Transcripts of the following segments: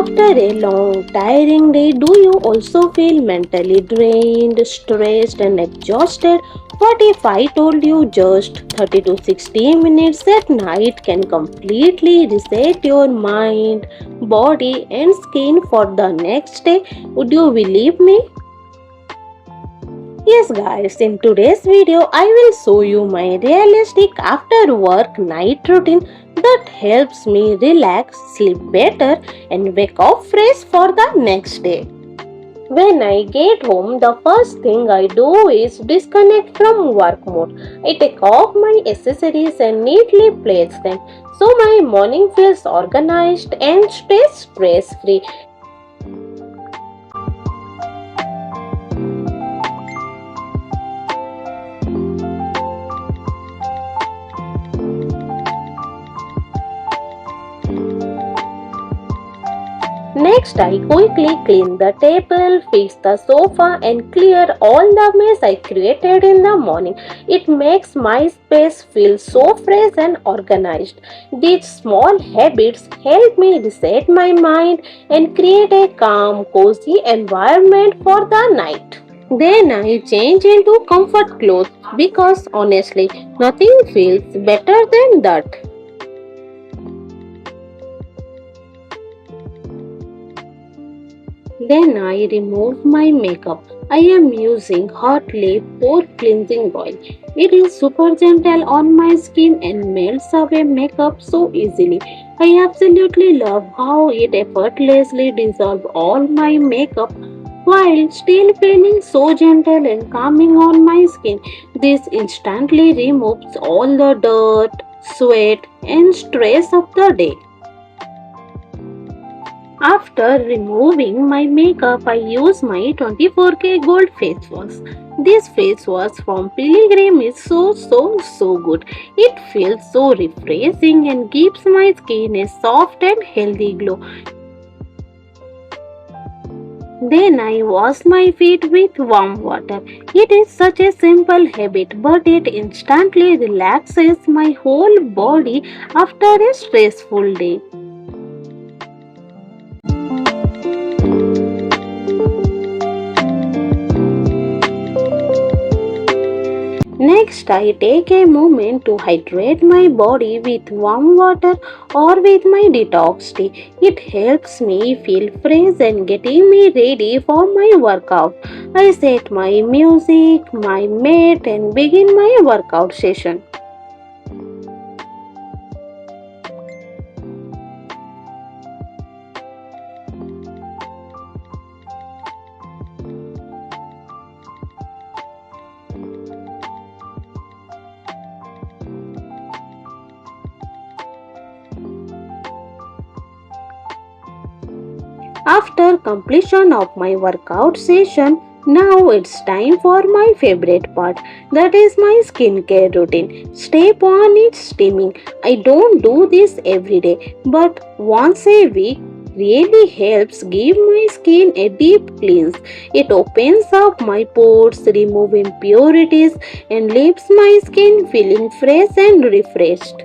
After a long, tiring day, do you also feel mentally drained, stressed, and exhausted? What if I told you just 30 to 60 minutes at night can completely reset your mind, body, and skin for the next day? Would you believe me? Yes guys, in today's video I will show you my realistic after work night routine that helps me relax, sleep better and wake up fresh for the next day. When I get home, the first thing I do is disconnect from work mode. I take off my accessories and neatly place them so my morning feels organized and stress free. Next, I quickly clean the table, fix the sofa, and clear all the mess I created in the morning. It makes my space feel so fresh and organized. These small habits help me reset my mind and create a calm, cozy environment for the night. Then I change into comfort clothes because honestly, nothing feels better than that. Then I remove my makeup. I am using hot lip pore cleansing oil. It is super gentle on my skin and melts away makeup so easily. I absolutely love how it effortlessly dissolves all my makeup while still feeling so gentle and calming on my skin. This instantly removes all the dirt, sweat, and stress of the day. After removing my makeup, I use my 24K gold face wash. This face wash from Pilgrim is so good. It feels so refreshing and gives my skin a soft and healthy glow. Then I wash my feet with warm water. It is such a simple habit, but it instantly relaxes my whole body after a stressful day. Next, I take a moment to hydrate my body with warm water or with my detox tea. It helps me feel fresh and getting me ready for my workout. I set my music, my mat, and begin my workout session. After completion of my workout session, now it's time for my favorite part, that is my skincare routine. Step 1 is steaming. I don't do this every day, but once a week really helps give my skin a deep cleanse. It opens up my pores, remove impurities and leaves my skin feeling fresh and refreshed.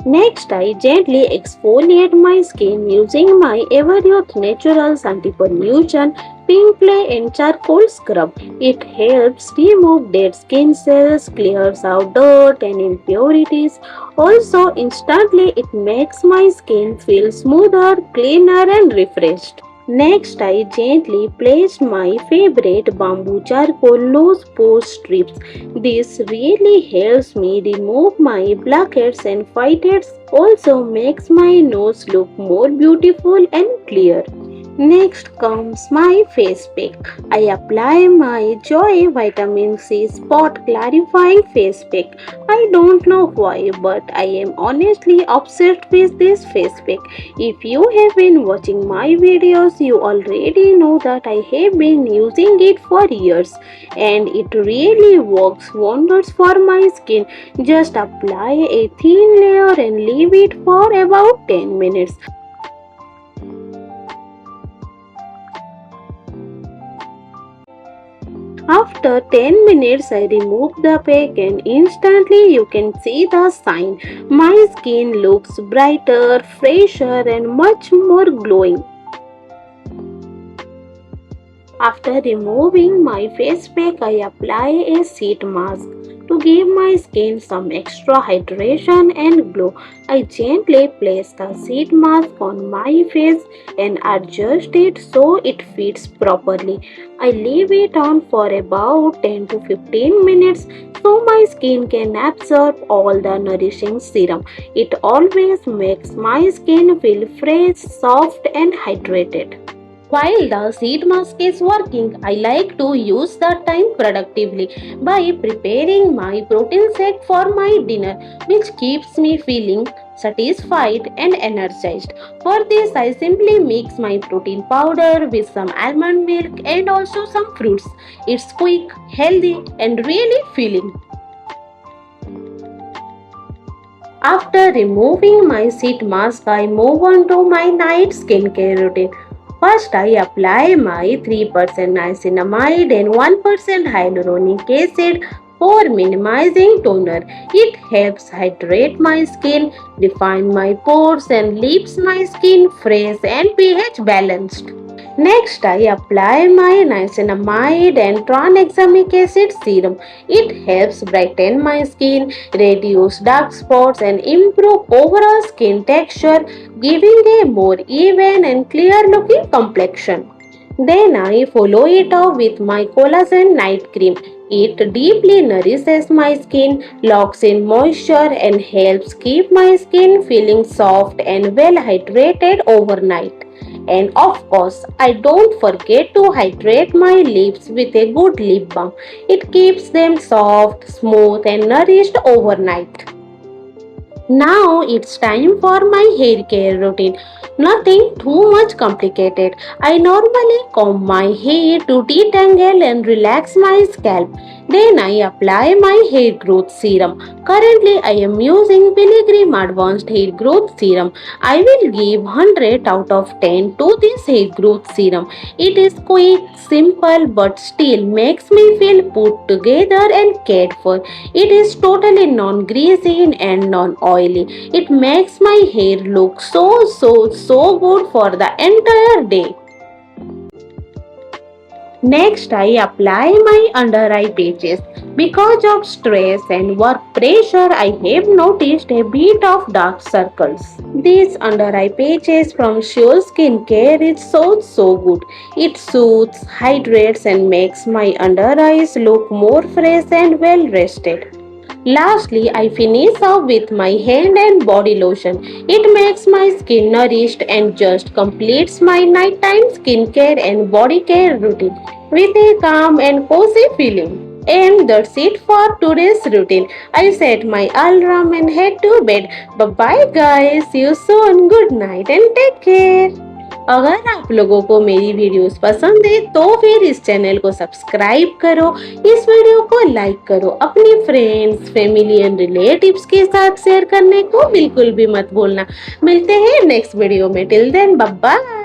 Next, I gently exfoliate my skin using my Everyouth Naturals Anti-Pollution Pink Clay and Charcoal Scrub. It helps remove dead skin cells, clears out dirt and impurities. Also, instantly it makes my skin feel smoother, cleaner and refreshed. Next, I gently placed my favorite bamboo charcoal nose pore strips. This really helps me remove my blackheads and whiteheads. Also makes my nose look more beautiful and clear. Next comes my face pack. I apply my Joy Vitamin C Spot Clarifying Face Pack. I don't know why, but I am honestly obsessed with this face pack. If you have been watching my videos, you already know that I have been using it for years and it really works wonders for my skin. Just apply a thin layer and leave it for about 10 minutes. After 10 minutes, I remove the pack and instantly you can see the sign. My skin looks brighter, fresher and much more glowing. After removing my face pack, I apply a sheet mask to give my skin some extra hydration and glow. I gently place the sheet mask on my face and adjust it so it fits properly. I leave it on for about 10 to 15 minutes so my skin can absorb all the nourishing serum. It always makes my skin feel fresh, soft, and hydrated. While the seed mask is working, I like to use the time productively by preparing my protein shake for my dinner, which keeps me feeling satisfied and energized. For this, I simply mix my protein powder with some almond milk and also some fruits. It's quick, healthy, and really filling. After removing my sheet mask, I move on to my night skincare routine. First, I apply my 3% niacinamide and 1% hyaluronic acid for minimizing toner. It helps hydrate my skin, define my pores, and leaves my skin fresh and pH balanced. Next, I apply my niacinamide and tranexamic acid serum. It helps brighten my skin, reduce dark spots, and improve overall skin texture, giving a more even and clear looking complexion. Then I follow it up with my collagen night cream. It deeply nourishes my skin, locks in moisture, and helps keep my skin feeling soft and well hydrated overnight. And of course, I don't forget to hydrate my lips with a good lip balm. It keeps them soft, smooth, and nourished overnight. Now it's time for my hair care routine. Nothing too much complicated. I normally comb my hair to detangle and relax my scalp. Then I apply my hair growth serum. Currently I am using Pilgrim Advanced Hair Growth Serum. I will give 100 out of 10 to this hair growth serum. It is quick, simple but still makes me feel put together and cared for. It is totally non-greasy and non-oily. It makes my hair look so good for the entire day. Next, I apply my under eye patches. Because of stress and work pressure, I have noticed a bit of dark circles. These under eye patches from Sure Skincare is so good. It soothes, hydrates, and makes my under eyes look more fresh and well rested. Lastly, I finish off with my hand and body lotion. It makes my skin nourished and just completes my nighttime skincare and body care routine with a calm and cozy feeling. And that's it for today's routine. I set my alarm and head to bed. Bye bye guys. See you soon. Good night and take care. अगर आप लोगों को मेरी videos पसंद है तो फिर इस चैनल को सब्सक्राइब करो, इस वीडियो को लाइक करो, अपने फ्रेंड्स, फैमिली एंड रिलेटिव्स के साथ शेयर करने को बिल्कुल भी मत भूलना। मिलते हैं नेक्स्ट वीडियो में। Till then bye bye.